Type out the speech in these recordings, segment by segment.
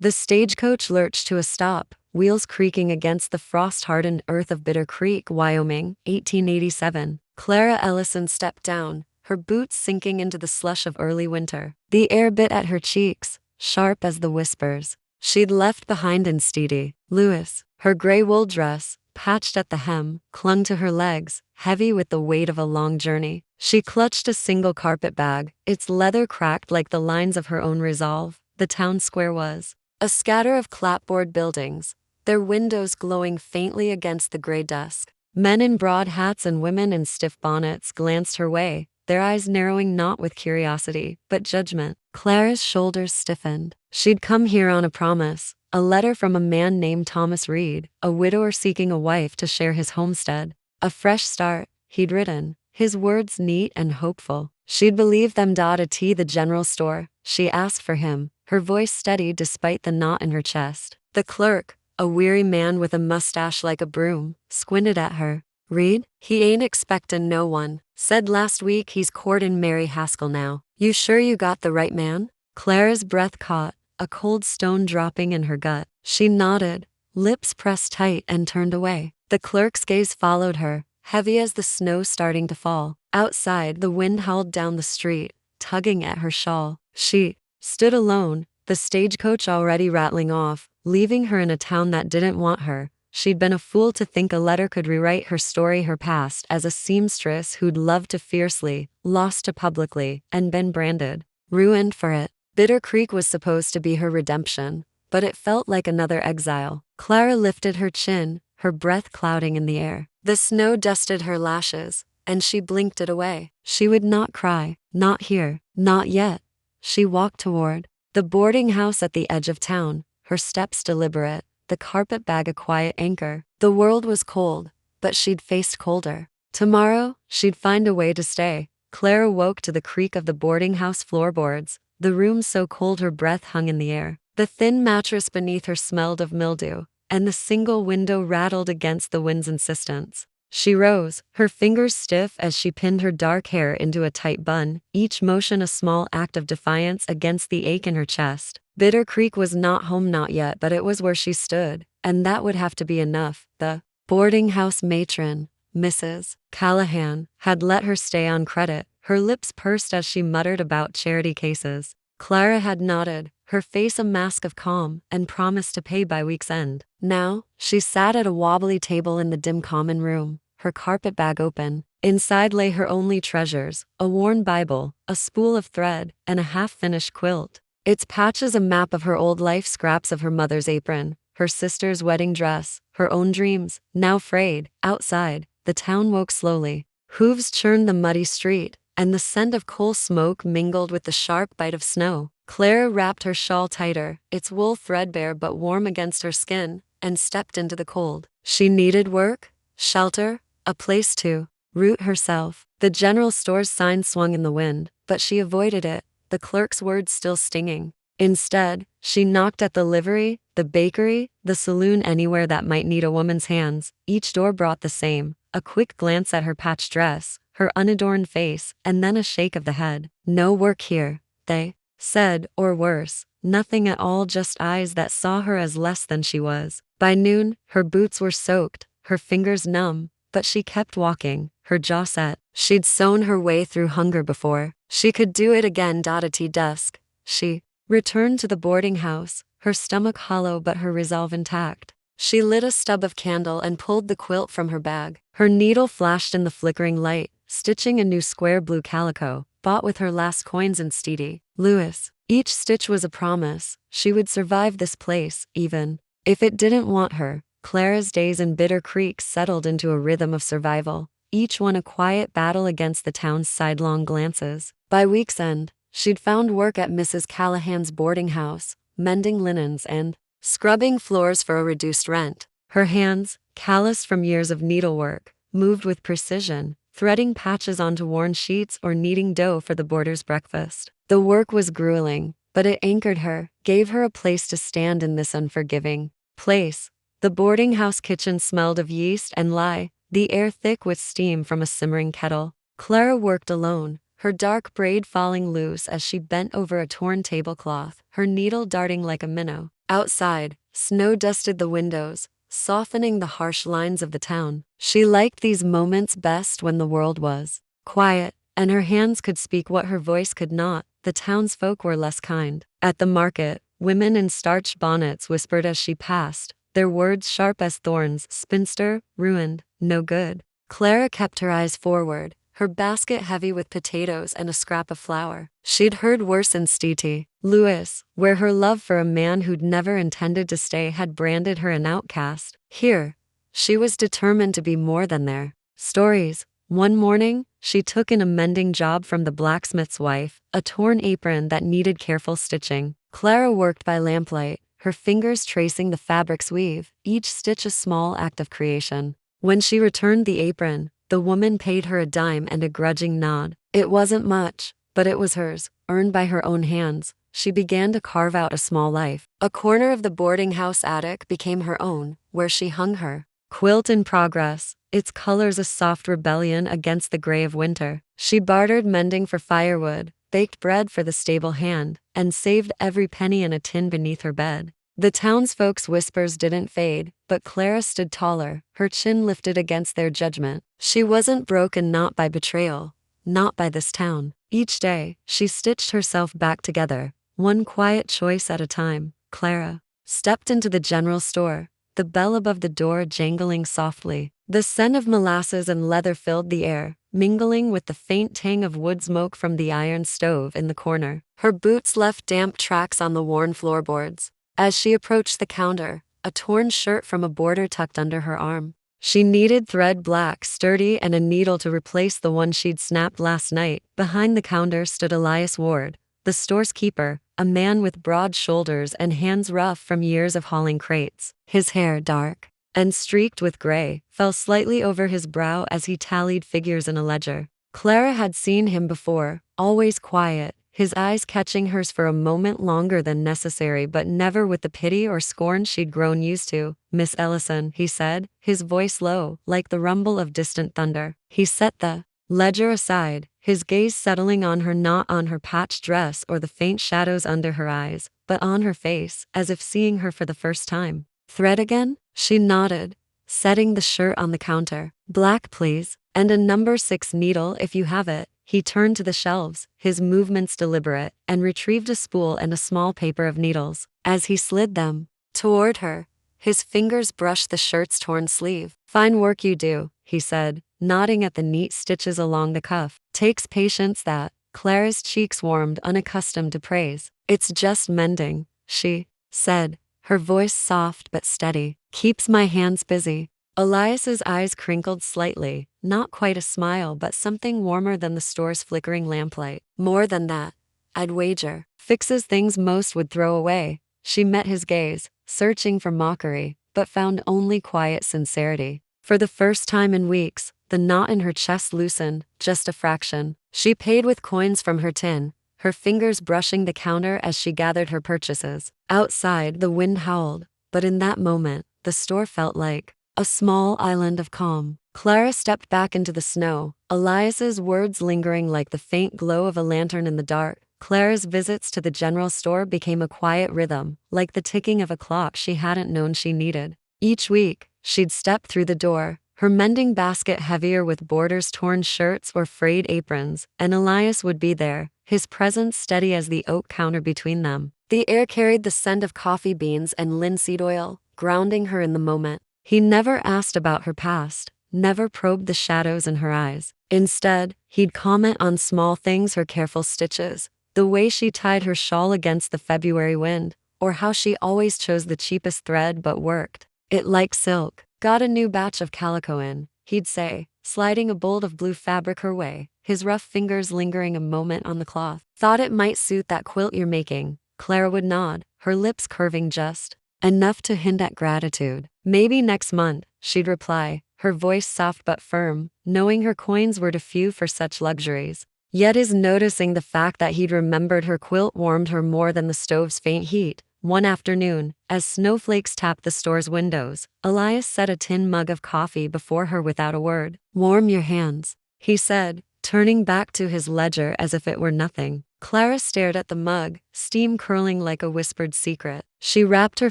The stagecoach lurched to a stop, wheels creaking against the frost-hardened earth of Bitter Creek, Wyoming, 1887. Clara Ellison stepped down, her boots sinking into the slush of early winter. The air bit at her cheeks, sharp as the whispers she'd left behind in Steedy, Louis. Her gray wool dress, patched at the hem, clung to her legs, heavy with the weight of a long journey. She clutched a single carpet bag, its leather cracked like the lines of her own resolve. The town square was a scatter of clapboard buildings, their windows glowing faintly against the gray dusk. Men in broad hats and women in stiff bonnets glanced her way, their eyes narrowing not with curiosity, but judgment. Clara's shoulders stiffened. She'd come here on a promise, a letter from a man named Thomas Reed, a widower seeking a wife to share his homestead. A fresh start, he'd written, his words neat and hopeful. She'd believe them. T. The general store. She asked for him, her voice steady despite the knot in her chest. The clerk, a weary man with a mustache like a broom, squinted at her. Reed? He ain't expectin' no one. Said last week he's courtin' Mary Haskell now. You sure you got the right man? Clara's breath caught, a cold stone dropping in her gut. She nodded, lips pressed tight, and turned away. The clerk's gaze followed her, heavy as the snow starting to fall. Outside, the wind howled down the street, tugging at her shawl. She stood alone, the stagecoach already rattling off, leaving her in a town that didn't want her. She'd been a fool to think a letter could rewrite her story, her past as a seamstress who'd loved to fiercely, lost to publicly, and been branded ruined for it. Bitter Creek was supposed to be her redemption, but it felt like another exile. Clara lifted her chin, her breath clouding in the air. The snow dusted her lashes, and she blinked it away. She would not cry, not here, not yet. She walked toward the boarding house at the edge of town, her steps deliberate, the carpet bag a quiet anchor. The world was cold, but she'd faced colder. Tomorrow, she'd find a way to stay. Clara woke to the creak of the boarding house floorboards, the room so cold her breath hung in the air. The thin mattress beneath her smelled of mildew, and the single window rattled against the wind's insistence. She rose, her fingers stiff as she pinned her dark hair into a tight bun, each motion a small act of defiance against the ache in her chest. Bitter Creek was not home, not yet, but it was where she stood, and that would have to be enough. The boarding house matron, Mrs. Callahan, had let her stay on credit, her lips pursed as she muttered about charity cases. Clara had nodded, her face a mask of calm, and promised to pay by week's end. Now, she sat at a wobbly table in the dim common room, her carpet bag open. Inside lay her only treasures, a worn Bible, a spool of thread, and a half-finished quilt. Its patches a map of her old life, scraps of her mother's apron, her sister's wedding dress, her own dreams, now frayed. Outside, the town woke slowly. Hooves churned the muddy street, and the scent of coal smoke mingled with the sharp bite of snow. Clara wrapped her shawl tighter, its wool threadbare but warm against her skin, and stepped into the cold. She needed work, shelter, a place to root herself. The general store's sign swung in the wind, but she avoided it, the clerk's words still stinging. Instead, she knocked at the livery, the bakery, the saloon, anywhere that might need a woman's hands. Each door brought the same, a quick glance at her patched dress, her unadorned face, and then a shake of the head. No work here, they said, or worse, nothing at all, just eyes that saw her as less than she was. By noon, her boots were soaked, her fingers numb, but she kept walking, her jaw set. She'd sewn her way through hunger before. She could do it again. At dusk, she returned to the boarding house, her stomach hollow but her resolve intact. She lit a stub of candle and pulled the quilt from her bag. Her needle flashed in the flickering light, stitching a new square blue calico, bought with her last coins in Steedy, Louis. Each stitch was a promise. She would survive this place, even if it didn't want her. Clara's days in Bitter Creek settled into a rhythm of survival, each one a quiet battle against the town's sidelong glances. By week's end, she'd found work at Mrs. Callahan's boarding house, mending linens and scrubbing floors for a reduced rent. Her hands, calloused from years of needlework, moved with precision, threading patches onto worn sheets or kneading dough for the boarder's breakfast. The work was grueling, but it anchored her, gave her a place to stand in this unforgiving place. The boarding house kitchen smelled of yeast and lye, the air thick with steam from a simmering kettle. Clara worked alone, her dark braid falling loose as she bent over a torn tablecloth, her needle darting like a minnow. Outside, snow dusted the windows, softening the harsh lines of the town. She liked these moments best when the world was quiet, and her hands could speak what her voice could not. The townsfolk were less kind. At the market, women in starched bonnets whispered as she passed, their words sharp as thorns: spinster, ruined, no good. Clara kept her eyes forward, her basket heavy with potatoes and a scrap of flour. She'd heard worse in St. Louis, where her love for a man who'd never intended to stay had branded her an outcast. Here, she was determined to be more than their stories. One morning, she took in a mending job from the blacksmith's wife, a torn apron that needed careful stitching. Clara worked by lamplight, her fingers tracing the fabric's weave, each stitch a small act of creation. When she returned the apron, the woman paid her a dime and a grudging nod. It wasn't much, but it was hers, earned by her own hands. She began to carve out a small life. A corner of the boarding house attic became her own, where she hung her quilt in progress, its colors a soft rebellion against the gray of winter. She bartered mending for firewood, baked bread for the stable hand, and saved every penny in a tin beneath her bed. The townsfolk's whispers didn't fade, but Clara stood taller, her chin lifted against their judgment. She wasn't broken, not by betrayal, not by this town. Each day, she stitched herself back together, one quiet choice at a time. Clara stepped into the general store, the bell above the door jangling softly. The scent of molasses and leather filled the air, mingling with the faint tang of wood smoke from the iron stove in the corner. Her boots left damp tracks on the worn floorboards. As she approached the counter, a torn shirt from a border tucked under her arm. She needed thread black, sturdy, and a needle to replace the one she'd snapped last night. Behind the counter stood Elias Ward, the store's keeper, a man with broad shoulders and hands rough from years of hauling crates. His hair, dark and streaked with gray, fell slightly over his brow as he tallied figures in a ledger. Clara had seen him before, always quiet, his eyes catching hers for a moment longer than necessary, but never with the pity or scorn she'd grown used to. "Miss Ellison," he said, his voice low, like the rumble of distant thunder. He set the ledger aside, his gaze settling on her, not on her patched dress or the faint shadows under her eyes, but on her face, as if seeing her for the first time. "Thread again?" She nodded, setting the shirt on the counter. "Black, please, and a number 6 needle if you have it." He turned to the shelves, his movements deliberate, and retrieved a spool and a small paper of needles. As he slid them toward her, his fingers brushed the shirt's torn sleeve. "Fine work you do," he said, nodding at the neat stitches along the cuff. "Takes patience, that." Clara's cheeks warmed, unaccustomed to praise. "It's just mending," she said, her voice soft but steady. "Keeps my hands busy." Elias's eyes crinkled slightly, not quite a smile, but something warmer than the store's flickering lamplight. "More than that, I'd wager. Fixes things most would throw away." She met his gaze, searching for mockery, but found only quiet sincerity. For the first time in weeks, the knot in her chest loosened, just a fraction. She paid with coins from her tin, her fingers brushing the counter as she gathered her purchases. Outside, the wind howled, but in that moment, the store felt like a small island of calm. Clara stepped back into the snow, Elias's words lingering like the faint glow of a lantern in the dark. Clara's visits to the general store became a quiet rhythm, like the ticking of a clock she hadn't known she needed. Each week, she'd step through the door, her mending basket heavier with borders, torn shirts, or frayed aprons, and Elias would be there, his presence steady as the oak counter between them. The air carried the scent of coffee beans and linseed oil, grounding her in the moment. He never asked about her past, never probed the shadows in her eyes. Instead, he'd comment on small things: her careful stitches, the way she tied her shawl against the February wind, or how she always chose the cheapest thread but worked it like silk. "Got a new batch of calico in," he'd say, sliding a bolt of blue fabric her way, his rough fingers lingering a moment on the cloth. "Thought it might suit that quilt you're making." Clara would nod, her lips curving just enough to hint at gratitude. "Maybe next month," she'd reply, her voice soft but firm, knowing her coins were too few for such luxuries. Yet his noticing the fact that he'd remembered her quilt warmed her more than the stove's faint heat. One afternoon, as snowflakes tapped the store's windows, Elias set a tin mug of coffee before her without a word. "Warm your hands," he said, turning back to his ledger as if it were nothing. Clara stared at the mug, steam curling like a whispered secret. She wrapped her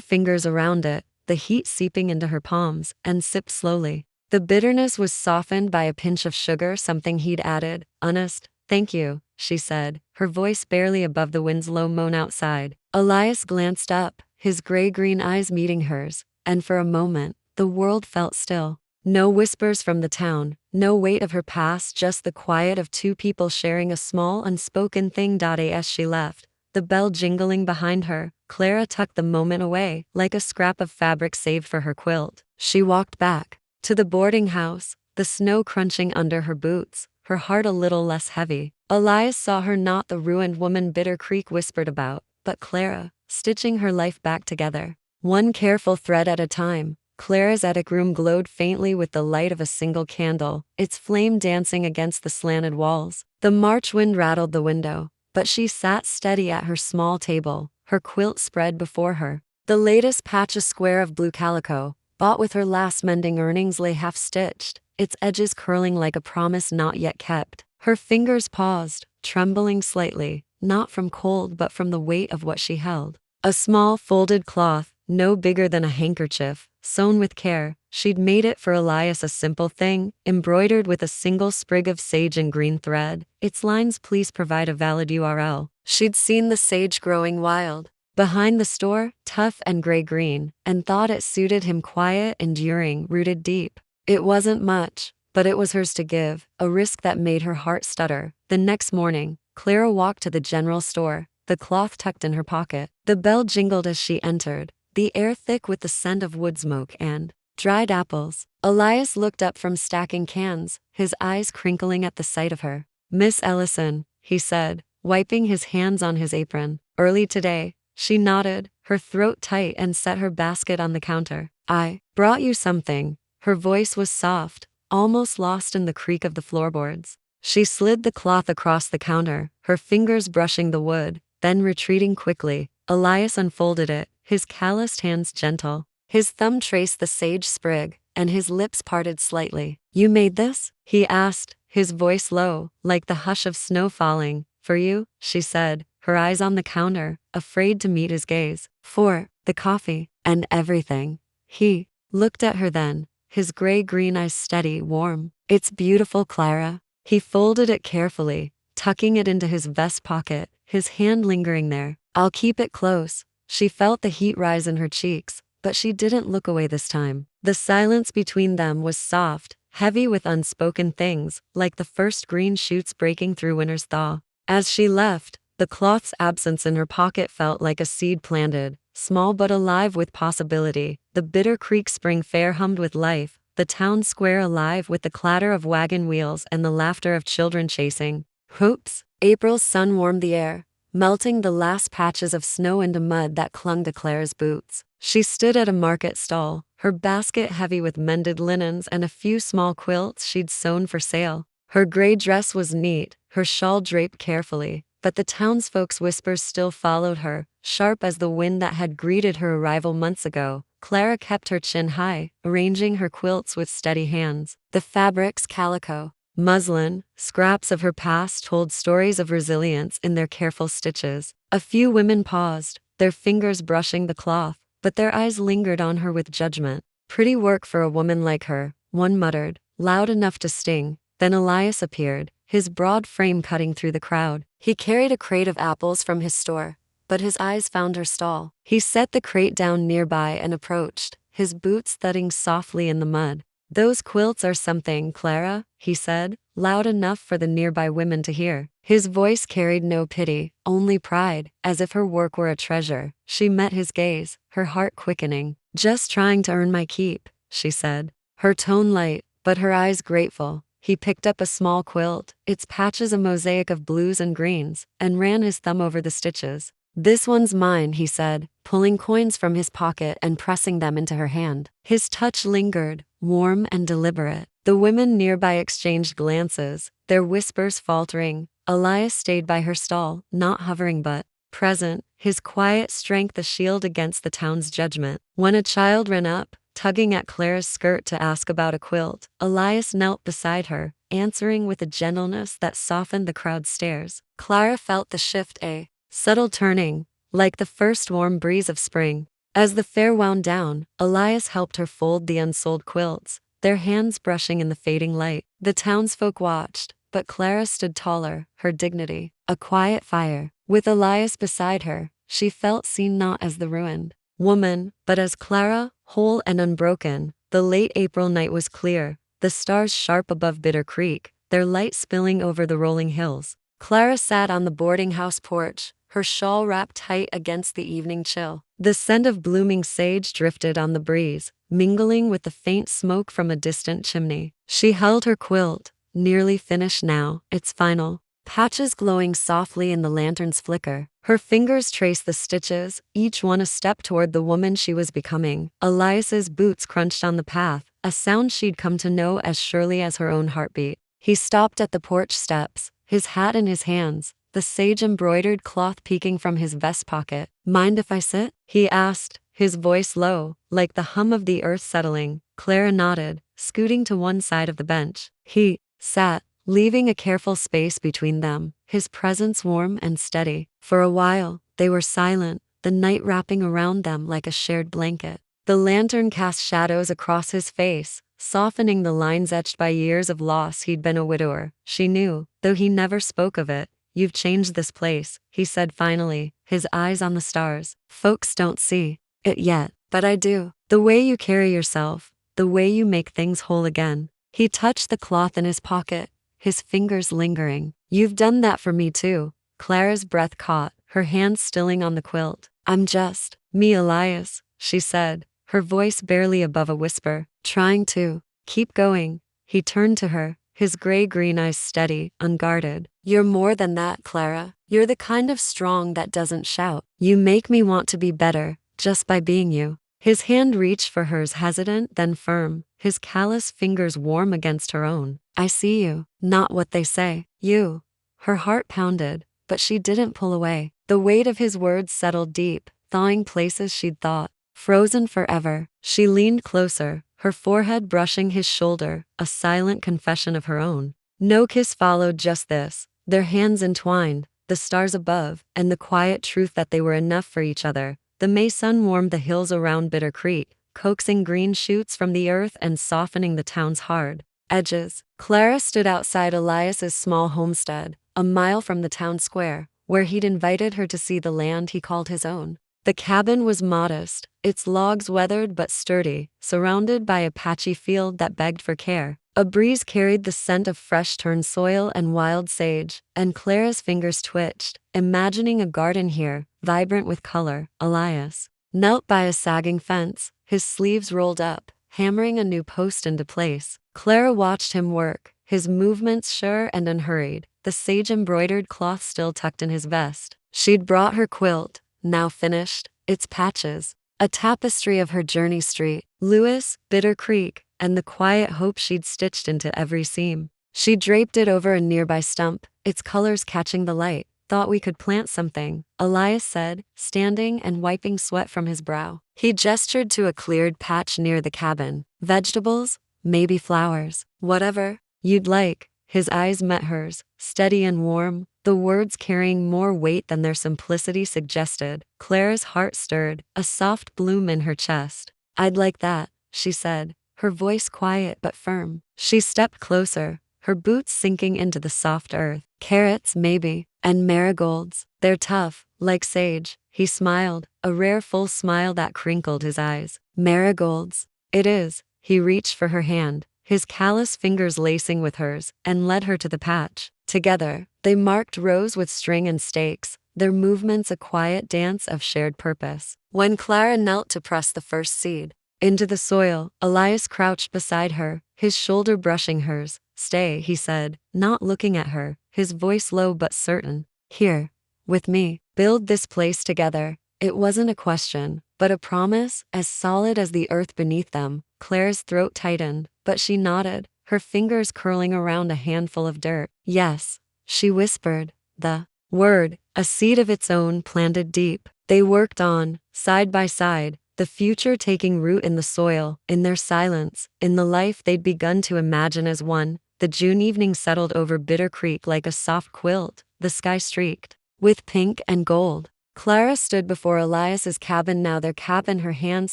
fingers around it, the heat seeping into her palms, and sipped slowly. The bitterness was softened by a pinch of sugar, something he'd added. Honest, thank you, she said, her voice barely above the wind's low moan outside. Elias glanced up, his gray-green eyes meeting hers, and for a moment, the world felt still. No whispers from the town, no weight of her past, just the quiet of two people sharing a small unspoken thing. As she left, the bell jingling behind her, Clara tucked the moment away, like a scrap of fabric saved for her quilt. She walked back to the boarding house, the snow crunching under her boots, her heart a little less heavy. Elias saw her, not the ruined woman Bitter Creek whispered about, but Clara, stitching her life back together, one careful thread at a time. Clara's attic room glowed faintly with the light of a single candle, its flame dancing against the slanted walls. The March wind rattled the window, but she sat steady at her small table, her quilt spread before her. The latest patch of square of blue calico, bought with her last mending earnings, lay half-stitched, its edges curling like a promise not yet kept. Her fingers paused, trembling slightly, not from cold but from the weight of what she held. A small folded cloth, no bigger than a handkerchief, sewn with care. She'd made it for Elias, a simple thing, embroidered with a single sprig of sage and green thread. Its lines, "Please provide a valid URL." She'd seen the sage growing wild behind the store, tough and gray-green, and thought it suited him, quiet, enduring, rooted deep. It wasn't much, but it was hers to give, a risk that made her heart stutter. The next morning, Clara walked to the general store, the cloth tucked in her pocket. The bell jingled as she entered, the air thick with the scent of wood smoke and dried apples. Elias looked up from stacking cans, his eyes crinkling at the sight of her. "Miss Ellison," he said, wiping his hands on his apron. "Early today." She nodded, her throat tight, and set her basket on the counter. "I brought you something." Her voice was soft, almost lost in the creak of the floorboards. She slid the cloth across the counter, her fingers brushing the wood, then retreating quickly. Elias unfolded it, his calloused hands gentle. His thumb traced the sage sprig, and his lips parted slightly. "You made this?" he asked, his voice low, like the hush of snow falling. "For you," she said, her eyes on the counter, afraid to meet his gaze. "For the coffee and everything." He looked at her then, his gray-green eyes steady, warm. "It's beautiful, Clara." He folded it carefully, tucking it into his vest pocket, his hand lingering there. "I'll keep it close." She felt the heat rise in her cheeks, but she didn't look away this time. The silence between them was soft, heavy with unspoken things, like the first green shoots breaking through winter's thaw. As she left, the cloth's absence in her pocket felt like a seed planted, small but alive with possibility. The Bitter Creek Spring Fair hummed with life, the town square alive with the clatter of wagon wheels and the laughter of children chasing hoops. April's sun warmed the air, melting the last patches of snow into mud that clung to Clara's boots. She stood at a market stall, her basket heavy with mended linens and a few small quilts she'd sewn for sale. Her gray dress was neat, her shawl draped carefully, but the townsfolk's whispers still followed her, sharp as the wind that had greeted her arrival months ago. Clara kept her chin high, arranging her quilts with steady hands. The fabrics, calico, muslin, scraps of her past told stories of resilience in their careful stitches. A few women paused, their fingers brushing the cloth, but their eyes lingered on her with judgment. "Pretty work for a woman like her," one muttered, loud enough to sting. Then Elias appeared, his broad frame cutting through the crowd. He carried a crate of apples from his store, but his eyes found her stall. He set the crate down nearby and approached, his boots thudding softly in the mud. "Those quilts are something, Clara," he said, loud enough for the nearby women to hear. His voice carried no pity, only pride, as if her work were a treasure. She met his gaze, her heart quickening. "Just trying to earn my keep," she said, her tone light, but her eyes grateful. He picked up a small quilt, its patches a mosaic of blues and greens, and ran his thumb over the stitches. "This one's mine," he said, pulling coins from his pocket and pressing them into her hand. His touch lingered, warm and deliberate. The women nearby exchanged glances, their whispers faltering. Elias stayed by her stall, not hovering but present, his quiet strength a shield against the town's judgment. When a child ran up, tugging at Clara's skirt to ask about a quilt, Elias knelt beside her, answering with a gentleness that softened the crowd's stares. Clara felt the shift, a subtle turning, like the first warm breeze of spring. As the fair wound down, Elias helped her fold the unsold quilts, their hands brushing in the fading light. The townsfolk watched, but Clara stood taller, her dignity a quiet fire. With Elias beside her, she felt seen not as the ruined woman, but as Clara, whole and unbroken. The late April night was clear, the stars sharp above Bitter Creek, their light spilling over the rolling hills. Clara sat on the boarding house porch, her shawl wrapped tight against the evening chill. The scent of blooming sage drifted on the breeze, mingling with the faint smoke from a distant chimney. She held her quilt, nearly finished now, its final patches glowing softly in the lantern's flicker. Her fingers traced the stitches, each one a step toward the woman she was becoming. Elias's boots crunched on the path, a sound she'd come to know as surely as her own heartbeat. He stopped at the porch steps, his hat in his hands, the sage-embroidered cloth peeking from his vest pocket. "Mind if I sit?" he asked, his voice low, like the hum of the earth settling. Clara nodded, scooting to one side of the bench. He sat, leaving a careful space between them, his presence warm and steady. For a while, they were silent, the night wrapping around them like a shared blanket. The lantern cast shadows across his face, softening the lines etched by years of loss. He'd been a widower, she knew, though he never spoke of it. "You've changed this place," he said finally, his eyes on the stars. "Folks don't see it yet, but I do. The way you carry yourself, the way you make things whole again." He touched the cloth in his pocket, his fingers lingering. "You've done that for me too." Clara's breath caught, her hands stilling on the quilt. "I'm just me, Elias," she said, her voice barely above a whisper, "trying to keep going." He turned to her, his gray-green eyes steady, unguarded. "You're more than that, Clara. You're the kind of strong that doesn't shout. You make me want to be better, just by being you." His hand reached for hers, hesitant then firm, his callous fingers warm against her own. "I see you, not what they say. You." Her heart pounded, but she didn't pull away. The weight of his words settled deep, thawing places she'd thought frozen forever. She leaned closer, her forehead brushing his shoulder, a silent confession of her own. No kiss followed, just this, their hands entwined, the stars above, and the quiet truth that they were enough for each other. The May sun warmed the hills around Bitter Creek, coaxing green shoots from the earth and softening the town's hard edges. Clara stood outside Elias's small homestead, a mile from the town square, where he'd invited her to see the land he called his own. The cabin was modest, its logs weathered but sturdy, surrounded by a patchy field that begged for care. A breeze carried the scent of fresh-turned soil and wild sage, and Clara's fingers twitched, imagining a garden here, vibrant with color. Elias knelt by a sagging fence, his sleeves rolled up, hammering a new post into place. Clara watched him work, his movements sure and unhurried, the sage-embroidered cloth still tucked in his vest. She'd brought her quilt, now finished, its patches, a tapestry of her journey street, Lewis, Bitter Creek, and the quiet hope she'd stitched into every seam. She draped it over a nearby stump, its colors catching the light. "Thought we could plant something," Elias said, standing and wiping sweat from his brow. He gestured to a cleared patch near the cabin. "Vegetables? Maybe flowers. Whatever you'd like." His eyes met hers, steady and warm, the words carrying more weight than their simplicity suggested. Clara's heart stirred, a soft bloom in her chest. "I'd like that," she said, her voice quiet but firm. She stepped closer, her boots sinking into the soft earth. "Carrots, maybe, and marigolds. They're tough, like sage." He smiled, a rare full smile that crinkled his eyes. "Marigolds." "It is." He reached for her hand, his callous fingers lacing with hers, and led her to the patch. Together, they marked rows with string and stakes, their movements a quiet dance of shared purpose. When Clara knelt to press the first seed into the soil, Elias crouched beside her, his shoulder brushing hers. "Stay," he said, not looking at her, his voice low but certain. "Here, with me. Build this place together." It wasn't a question, but a promise, as solid as the earth beneath them. Clara's throat tightened, but she nodded, her fingers curling around a handful of dirt. "Yes," she whispered, the word, a seed of its own planted deep. They worked on, side by side, the future taking root in the soil, in their silence, in the life they'd begun to imagine as one. The June evening settled over Bitter Creek like a soft quilt, the sky streaked with pink and gold. Clara stood before Elias's cabin, now their cabin, her hands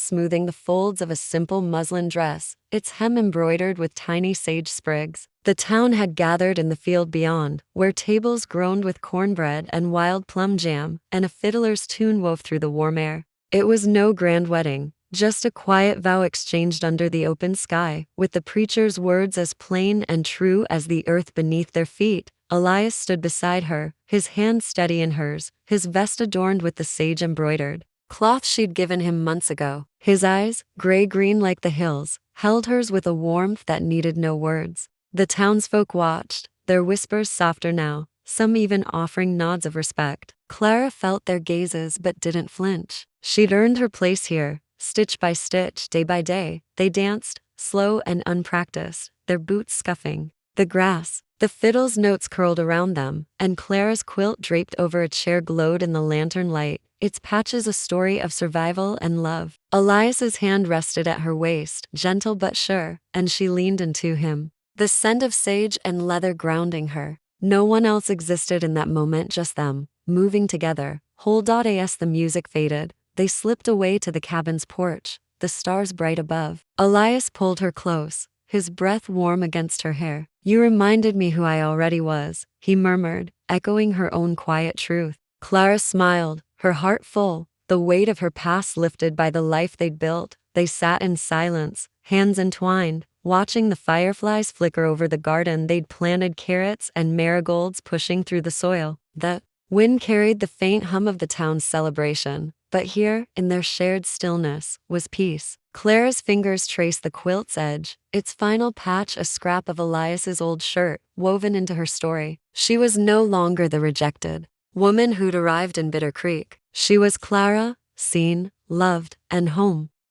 smoothing the folds of a simple muslin dress, its hem embroidered with tiny sage sprigs. The town had gathered in the field beyond, where tables groaned with cornbread and wild plum jam, and a fiddler's tune wove through the warm air. It was no grand wedding, just a quiet vow exchanged under the open sky, with the preacher's words as plain and true as the earth beneath their feet. Elias stood beside her, his hand steady in hers, his vest adorned with the sage-embroidered cloth she'd given him months ago. His eyes, gray-green like the hills, held hers with a warmth that needed no words. The townsfolk watched, their whispers softer now, some even offering nods of respect. Clara felt their gazes but didn't flinch. She'd earned her place here, stitch by stitch, day by day. They danced, slow and unpracticed, their boots scuffing the grass. The fiddle's notes curled around them, and Clara's quilt draped over a chair glowed in the lantern light, its patches a story of survival and love. Elias's hand rested at her waist, gentle but sure, and she leaned into him, the scent of sage and leather grounding her. No one else existed in that moment, just them, moving together. As the music faded, they slipped away to the cabin's porch, the stars bright above. Elias pulled her close, his breath warm against her hair. "You reminded me who I already was," he murmured, echoing her own quiet truth. Clara smiled, her heart full, the weight of her past lifted by the life they'd built. They sat in silence, hands entwined, watching the fireflies flicker over the garden they'd planted, carrots and marigolds pushing through the soil. The wind carried the faint hum of the town's celebration, but here, in their shared stillness, was peace. Clara's fingers traced the quilt's edge, its final patch a scrap of Elias's old shirt, woven into her story. She was no longer the rejected woman who'd arrived in Bitter Creek. She was Clara, seen, loved, and home.